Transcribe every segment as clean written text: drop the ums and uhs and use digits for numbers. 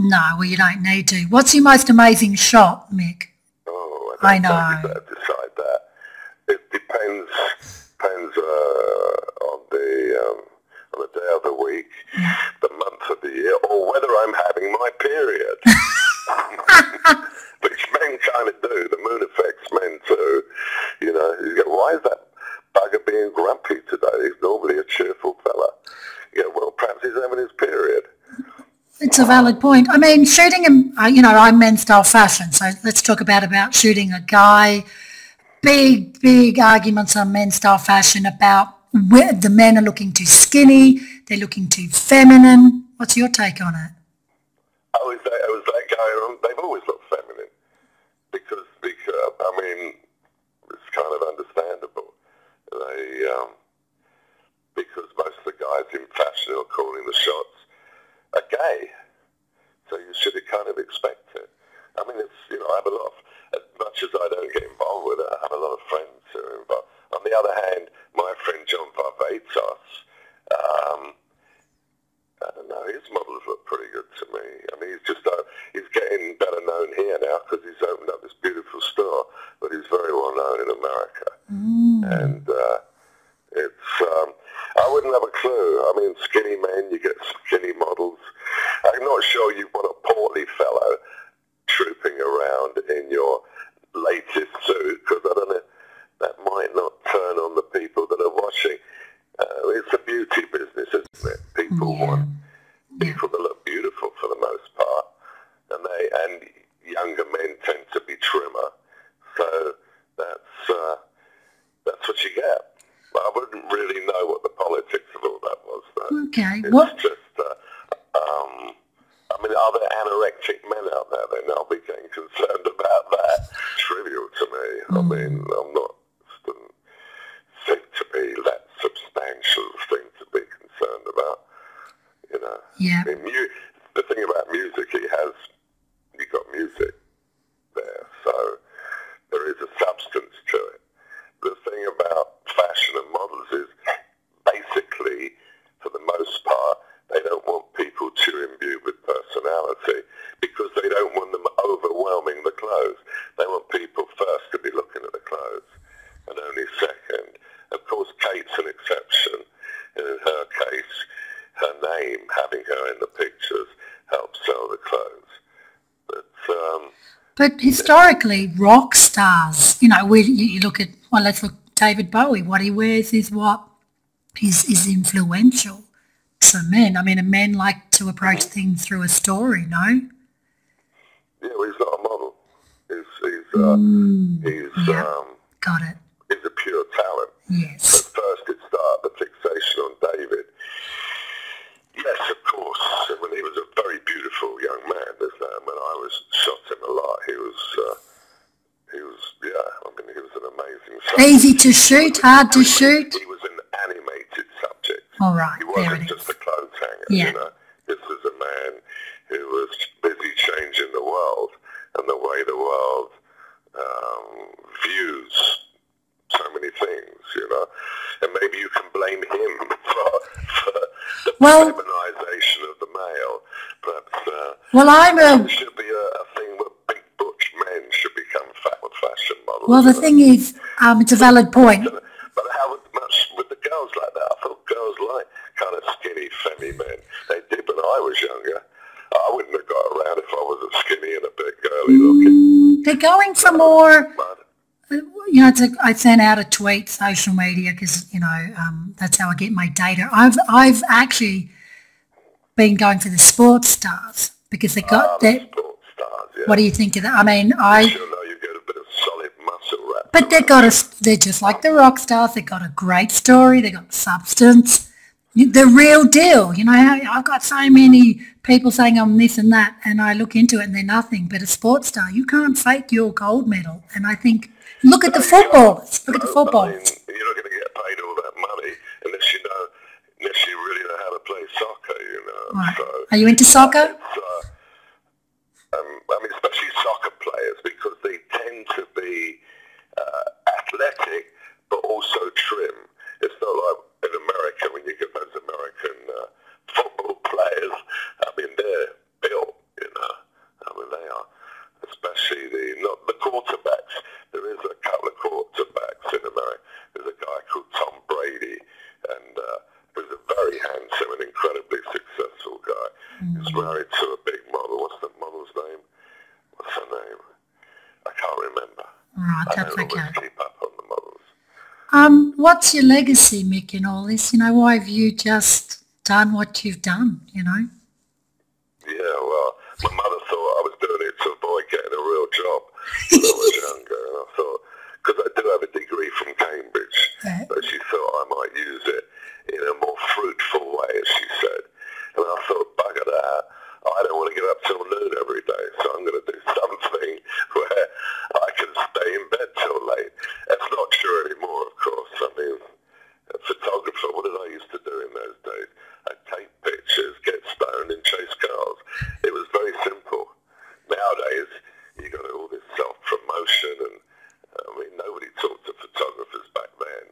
No, well, you don't need to. What's your most amazing shot, Mick? Oh, I don't know. you better decide that. It depends on the day of the week, the month of the year, or whether I'm having my period. Which men kind of do. The moon affects men too. You know, you go, why is that bugger being grumpy today? He's normally a cheerful fella. You go, well, perhaps he's having his period. It's a valid point. I mean, shooting him, I'm men's style fashion, so let's talk about shooting a guy. Big arguments on men's style fashion about where the men are looking too skinny, they're looking too feminine. What's your take on it? Oh, it was that guy. They've always looked feminine because I mean, it's kind of understandable. Because most of the guys in fashion are calling the shots are gay, so you should kind of expect it. I mean, I have a lot of, as much as I don't get involved with it, I have a lot of friends who are involved. On the other hand, my friend John Varvatos, I don't know, his models look pretty good to me. I mean, he's getting better known here now because he's opened up this beautiful store, but he's very well known in America. And I wouldn't have a clue. I mean, skinny men, you get skinny models. I'm not sure you want a portly fellow trooping around in your latest suit, because I don't know, that might not turn on the people that are watching. It's a beauty business, isn't it? People want people that look beautiful for the most part, and younger men tend to be trimmer, so that's what you get. I wouldn't really know what the politics of all that was, though. Okay. It's just, I mean, are there anorexic men out there? Then I'll be getting concerned about that. Trivial to me. I mean, I'm not seem to be that substantial thing to be concerned about, you know. Yeah. I mean, the thing about music, you've got music there, so there is a substance to it. The thing about fashion and models is basically, for the most part, they don't want people too imbued with personality because they don't want them overwhelming the clothes. They want people first to be looking at the clothes and only second. Of course, Kate's an exception, and in her case, her name, having her in the pictures, helps sell the clothes. But historically, rock stars, you look at, well, let's look David Bowie. What he wears is what is influential to men. I mean, and men like to approach things through a story, no? Yeah, well, he's not a model. Got it. He's a pure talent. Yes. At first it started, the fixation on David. Yes, of course. When he was a very beautiful young man, when I shot him a lot, he was an amazing subject. Easy to shoot, hard to shoot. He was an animated subject. All right, he wasn't just a clothes hanger, you know. This was a man who was busy changing the world and the way the world views so many things, you know. And maybe you can blame him for the feminization of the male. Perhaps it should be a thing where big butch men should become fashion models. Well, the thing is, it's a valid point. But how much with the girls like that? I thought girls like kind of skinny, femmy men. They did when I was younger. I wouldn't have got around if I wasn't skinny and a bit girly looking. They're going for more... I sent out a tweet, social media, because, that's how I get my data. I've actually been going for the sports stars because they got that. Sports stars, yeah. What do you think of that? I mean, I sure know you get a bit of solid muscle wrapped. But they're just like the rock stars. They've got a great story. They've got substance. The real deal. I've got so many people saying I'm this and that, and I look into it and they're nothing. But a sports star, you can't fake your gold medal. And I think, look at the footballers. Look at the footballers. I mean, you're not going to get paid all that money unless you really know how to play soccer, Right. So, are you into soccer? I mean, especially soccer players, because they tend to be athletic, but also trim. It's not like in America when you get those American football players. I mean, they're built, Right, I that's don't always okay. keep up on the models. What's your legacy, Mick, in all this? You know, why have you just done what you've done, you know? Yeah, well, my mother thought I was doing it to avoid getting a real job when I was younger, and I thought, because I do have a degree from Cambridge, Yeah. but she thought I might use it in a more fruitful way, as she said. And I thought, bugger that, I don't want to get up till noon every day, so I'm going to do something where I can stay in bed till late. That's not true anymore, of course. I mean, a photographer, what did I used to do in those days? I'd take pictures, get stoned and chase cars. It was very simple. Nowadays, you got all this self-promotion and, I mean, nobody talked to photographers back then.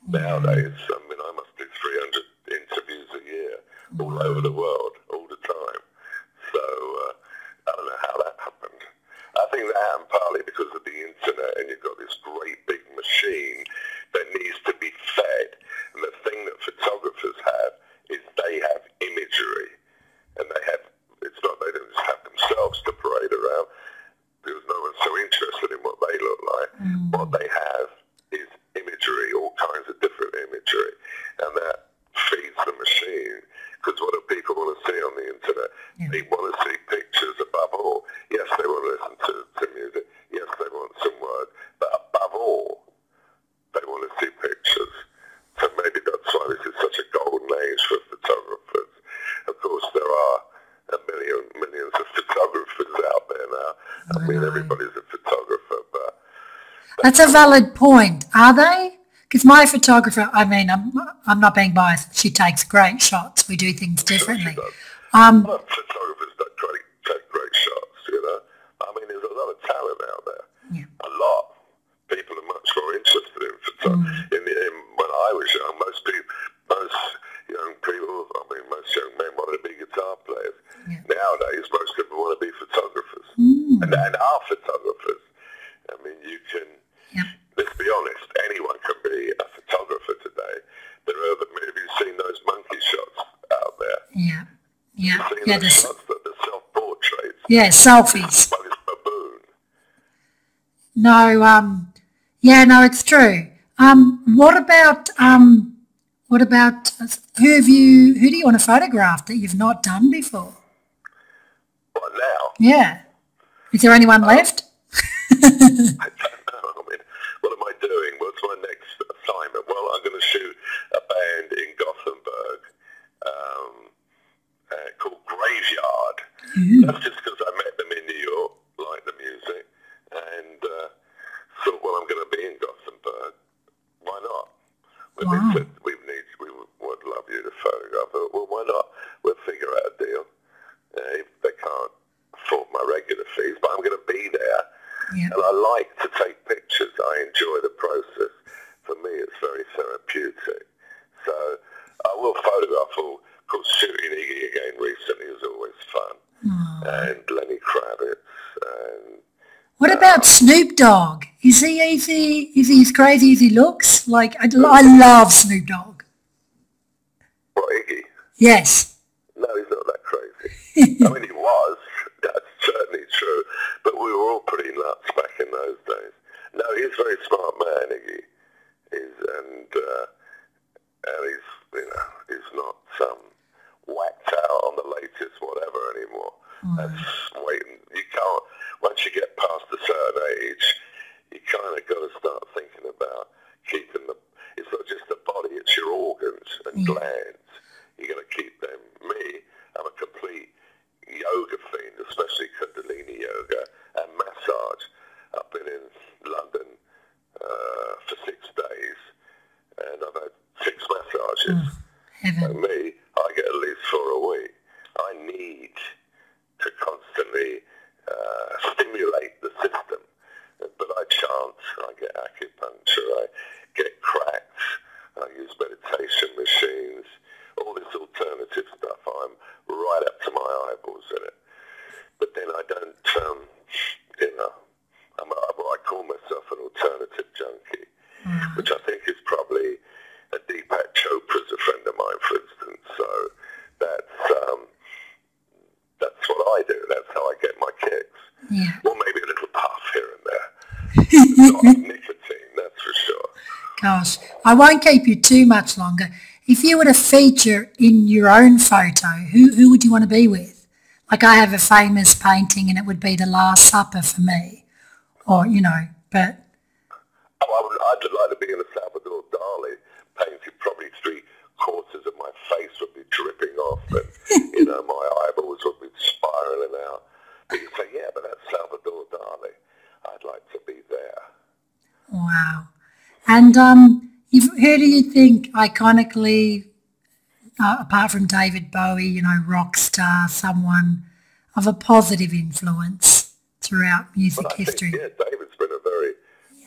Nowadays, I mean, I must do 300 interviews a year all over the world, all the time. So, I don't know how that happened. I think that happened partly because of the internet, and you've got this great big machine that needs to be fed. And the thing that photographers have is they have imagery, and it's not, they don't just have themselves to parade around, because no one's so interested in what they look like. What they have is imagery, all kinds of different imagery, and that feeds the machine. Because what do people want to see on the internet? Yeah. They want to see pictures above all. Yes, they want to listen to music. Yes, they want some words. But above all, they want to see pictures. So maybe that's why this is such a golden age for photographers. Of course, there are millions of photographers out there now. I mean, everybody's a photographer, but... That's a valid point. Are they? Because my photographer, I mean, I'm not being biased. She takes great shots. We do things differently. Sure a lot of photographers that take great shots, you know. I mean, there's a lot of talent out there. Yeah. A lot. People are much more interested in photography. When I was young, most young people, I mean, most young men wanted to be guitar players. Yeah. Nowadays, most people want to be photographers. And are photographers. I mean, you can... Yeah. Let's be honest, anyone can be a photographer today. Have you seen those monkey shots out there? Yeah. Yeah. Have you seen Yeah. those shots, the self-portraits? Yeah. Selfies. By this baboon. No. Yeah. No, it's true. What about who do you want to photograph that you've not done before? What now? Yeah. Is there anyone left? I don't know. I mean, what am I doing? What's my next assignment? Well, I'm going to shoot a band in Gothenburg called Graveyard. That's just because I met them in New York, liked the music, and thought, well, I'm going to be in Gothenburg. Why not? When they said, we would love you to photograph it, well, why not? We'll figure out a deal. If they can't afford my regular fees, but I'm going to be there. Yeah. And I like to take pictures. I enjoy the process. For me, it's very therapeutic. So I will photograph. Of course, shooting Iggy again recently is always fun. And Lenny Kravitz. And What about Snoop Dogg? Is he as crazy as he looks? Like, I love Snoop Dogg. What, Iggy? Yes. No, he's not that crazy. I mean, he was. That's certainly true. But we were all pretty nuts back in those days. No, he's a very smart man, Iggy. He's not whacked out on the latest whatever anymore. That's waiting. You can't, once you get past a certain age, you kind of got to start thinking about keeping it's not just the body, it's your organs and glands. You got to keep them. Me, I'm a complete yoga fiend, especially Kundalini yoga and massage. I've been in London for 6 days, and I've had 6 massages. And me, I get at least 4 a week. I need to constantly stimulate the system. But I chant, I get acupuncture, I get cracks, I use meditation machines, all this alternative stuff. I'm right up to my eyeballs in it. But then I don't, I call myself an alternative junkie, which I think is probably Deepak Chopra's a friend of mine, for instance. So that's what I do. That's how I get my kicks. Yeah. Or maybe a little puff here and there. not nicotine, that's for sure. Gosh, I won't keep you too much longer. If you were to feature in your own photo, who would you want to be with? Like I have a famous painting and it would be The Last Supper for me. Or, but... Oh, I'd like to be in a Salvador Dali, painted probably 3/4 of my face would be dripping off and, my eyeballs would be spiraling out. But you say, yeah, but that's Salvador Dali. I'd like to be there. Wow. And who do you think iconically, apart from David Bowie, rock star, someone of a positive influence throughout music history? Yeah, David's been a very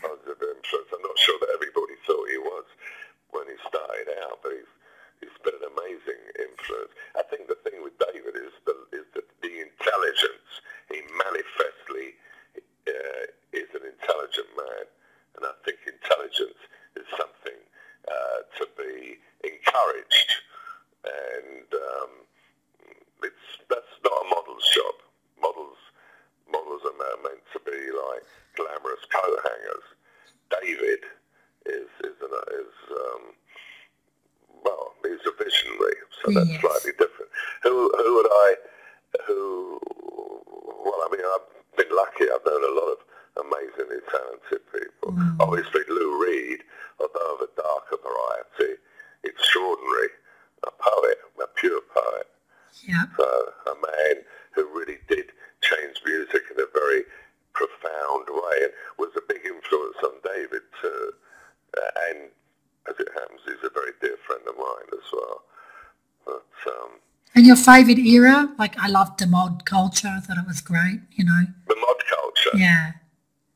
positive influence. I'm not sure that everybody thought he was when he started out, but he's been an amazing influence. I think the thing with David is the intelligence. He manifestly is an intelligent man, and I think intelligence is something to be encouraged, and that's not a model's job. Models are meant to be like glamorous coat hangers. David is he's a visionary, so that's slightly different. I've been lucky. I've known a lot of amazingly talented people. Obviously, Lou Reed, although of a darker variety, extraordinary, a poet, a pure poet. Yeah. So a man who really did change music in a very profound way and was a big influence on David too. And as it happens, he's a very dear friend of mine as well. But, and your favourite era? Like I loved the mod culture. I thought it was great, The mod culture? Yeah.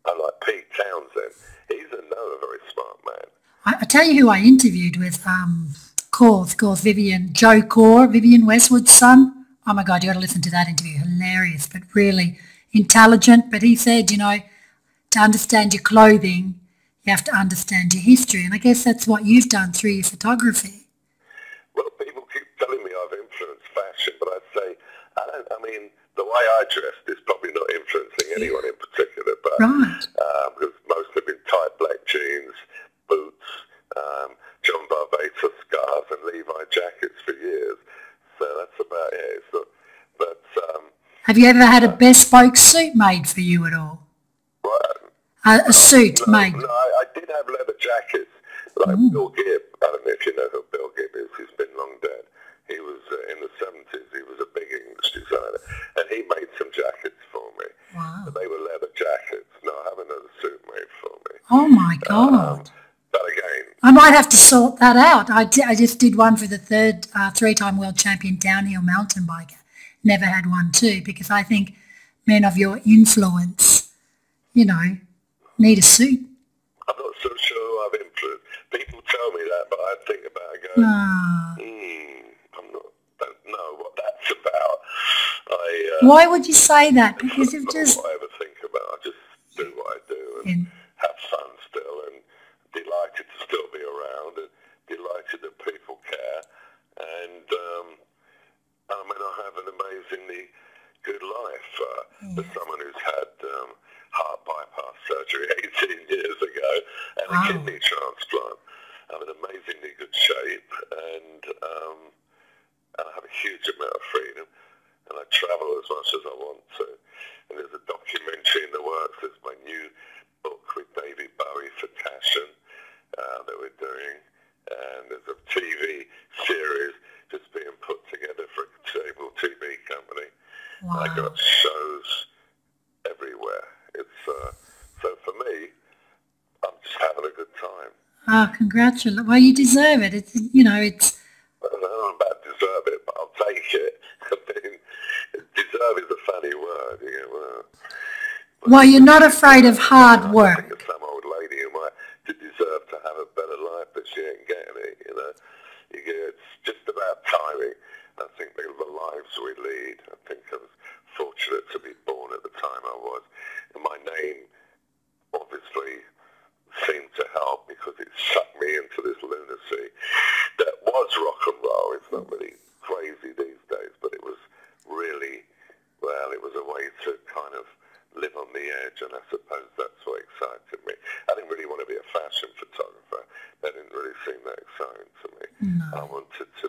I like Pete Townsend. He's another very smart man. I tell you who I interviewed with, Vivian Westwood's son. Oh my God, you got to listen to that interview. Hilarious, but really intelligent. But he said, to understand your clothing, you have to understand your history. And I guess that's what you've done through your photography. Well, people keep telling me I've influenced fashion, but I'd say, the way I dressed is probably not influencing anyone in particular, but right. Because most have been tight black jeans, boots, John Barbatos scarves and Levi jackets for years. So that's about it. Have you ever had a bespoke suit made for you at all? What? A suit made? No, I did have leather jackets, like Bill Gibb. I don't know if you know who Bill Gibb is. He's been long dead. He was in the 70s. He was a big English designer, and he made some jackets for me. Wow. And they were leather jackets. No, I have another suit made for me. Oh my God. But again, I might have to sort that out. I just did one for the third three-time world champion downhill mountain biker. Never had one too, because I think men of your influence, need a suit. I'm not so sure who I've influenced. People tell me that, but I think about it going, don't know what that's about. Why would you say that? Because you've just... What I ever think about. I just do what I do and have fun still, and delighted to still be around, and delighted that people care, and I have an amazingly good life. For someone who's had heart bypass surgery 18 years ago and a kidney transplant, I'm in amazingly good shape, and I have a huge amount of freedom, and I travel as much as I want to. And there's a documentary in the works. There's my new book with David Bowie for Passion that we're doing, and there's a TV series just being put together for a cable TV company. Wow. I got shows everywhere. It's so for me, I'm just having a good time. Oh, congratulations! Well, you deserve it. It's I don't know about deserve it, but I'll take it. Deserve is a funny word. Well, you're not afraid of hard work. I think of some old lady who might deserve to have a better life, but she ain't getting it. It's just about timing. I think the lives we lead. I think I was fortunate to be born at the time I was, and my name obviously seemed to help because it sucked me into this lunacy that was rock and roll. It's not really crazy these days, but it was really, it was a way to kind of live on the edge, and I suppose that's what excited me. I didn't really want to be a fashion photographer. That didn't really seem that exciting to me. No. I wanted to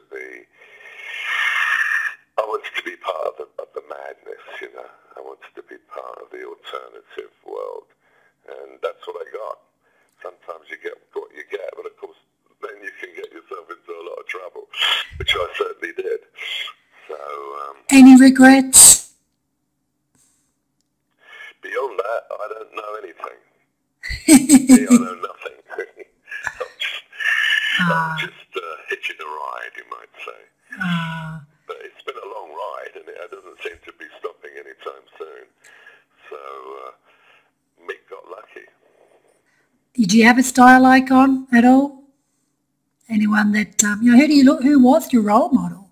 be part of the madness, you know. I wanted to be part of the alternative world, and that's what I got. Sometimes you get what you get, but of course then you can get yourself into a lot of trouble, which I certainly did. So, Any regrets? Beyond that, I don't know anything. I know nothing. I'm just hitching a ride, you might say. But it's been a long ride, and it doesn't seem to be stopping anytime soon. So, Mick got lucky. Did you have a style icon at all? Anyone that, you know, who do you look, who was your role model?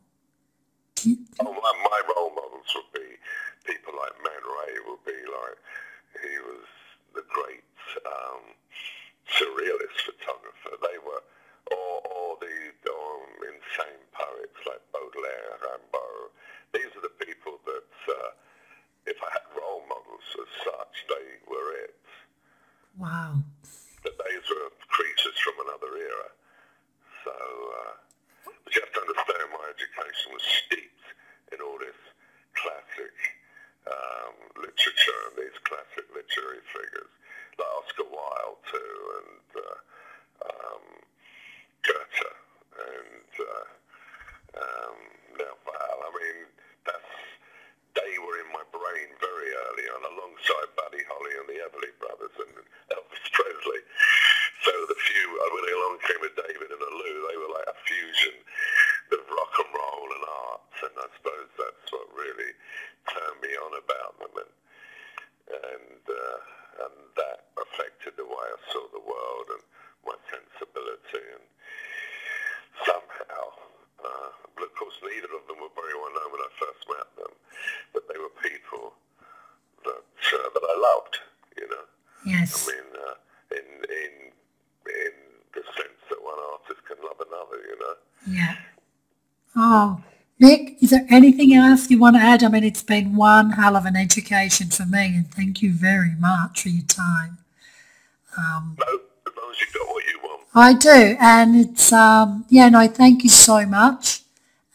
My role models would be people like Man Ray, would be like, he was the great surrealist photographer. They were, or the insane poets like Baudelaire, Rimbaud. These are the people that, if I had role models as such, they were it. Wow. That these were creatures from another era. So, but you have to understand my education was steeped in all this classic literature and these classic literary figures, like Oscar Wilde too, and Goethe, and Nerval. I mean, they were in my brain very early on, alongside Buddy Holly and the Everly Brothers and Elvis Presley. So when along came with David and Lou, they were like a fusion of rock and roll and arts, and I suppose that's what really turned me on about them, and that affected the way I saw the world and my sensibility, and somehow, but of course neither of them were very well known when I first met them, but they were people that I loved, you know. Yes. I mean, in the sense that one artist can love another, you know. Yeah. Oh, Mick, is there anything else you want to add? I mean, it's been one hell of an education for me, and thank you very much for your time. No, as long as you got what you want. I do, and it's, yeah, no, thank you so much,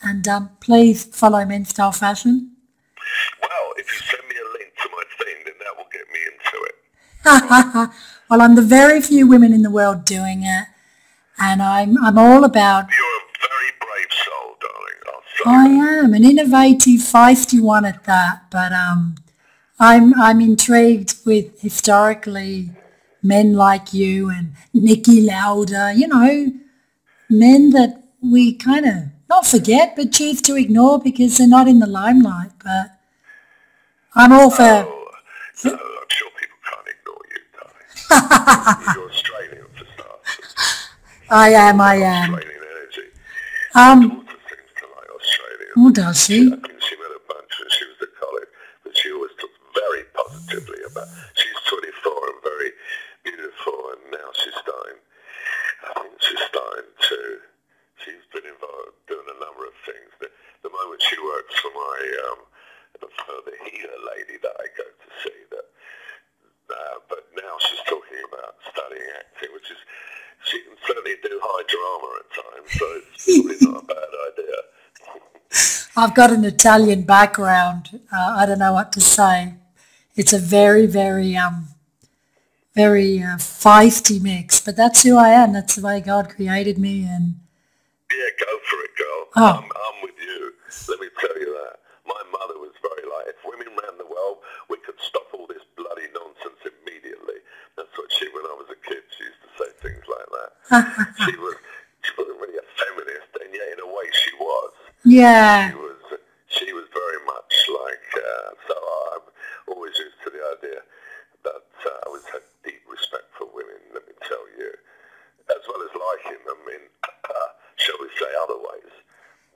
and please follow Men's Style Fashion. Well, if you send me a link to my thing, then that will get me into it. Well, I'm the very few women in the world doing it, and I'm all about... You're a very brave soul, darling. I am an innovative, feisty one at that, but I'm intrigued with historically men like you and Nicky Lauda, you know, men that we kind of not forget but choose to ignore because they're not in the limelight. But I'm all for... No, I'm sure people can't ignore you, darling. You're Australian for starters. I am. Australian energy. My daughter seems to like Australia. Oh, does she? I think she met a bunch when she was at college, but she always talks very positively about... She's 24 and very beautiful, and now she's starting... I think she's starting to... She's been involved doing a number of things. The moment she works for for the healer lady that I go to see, but now she's talking about studying acting, which is, she can certainly do high drama at times, so it's probably not a bad idea. I've got an Italian background. I don't know what to say. It's a very, very, very feisty mix, but that's who I am. That's the way God created me. And yeah, go for it, girl. Oh. I'm with you. Let me tell you that. My mother was very like, if women ran the world, we could stop all this bloody nonsense immediately. That's what when I was a kid, she used to say things like that. she wasn't really a feminist, and yet in a way she was. yeah. She was very much like, so I'm always used to the idea that I always had deep respect for women, let me tell you, as well as liking them in, shall we say, other ways.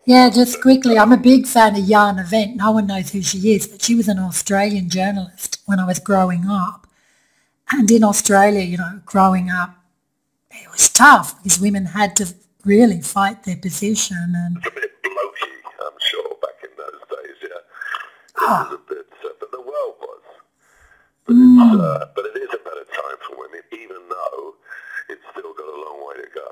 Yeah, just quickly, I'm a big fan of Yana Vent. No one knows who she is, but she was an Australian journalist when I was growing up. And in Australia, you know, growing up, it was tough because women had to really fight their position. And it's a bit blokey, I'm sure, back in those days, yeah. It was a bit, but the world was. But it is a better time for women, even though it's still got a long way to go.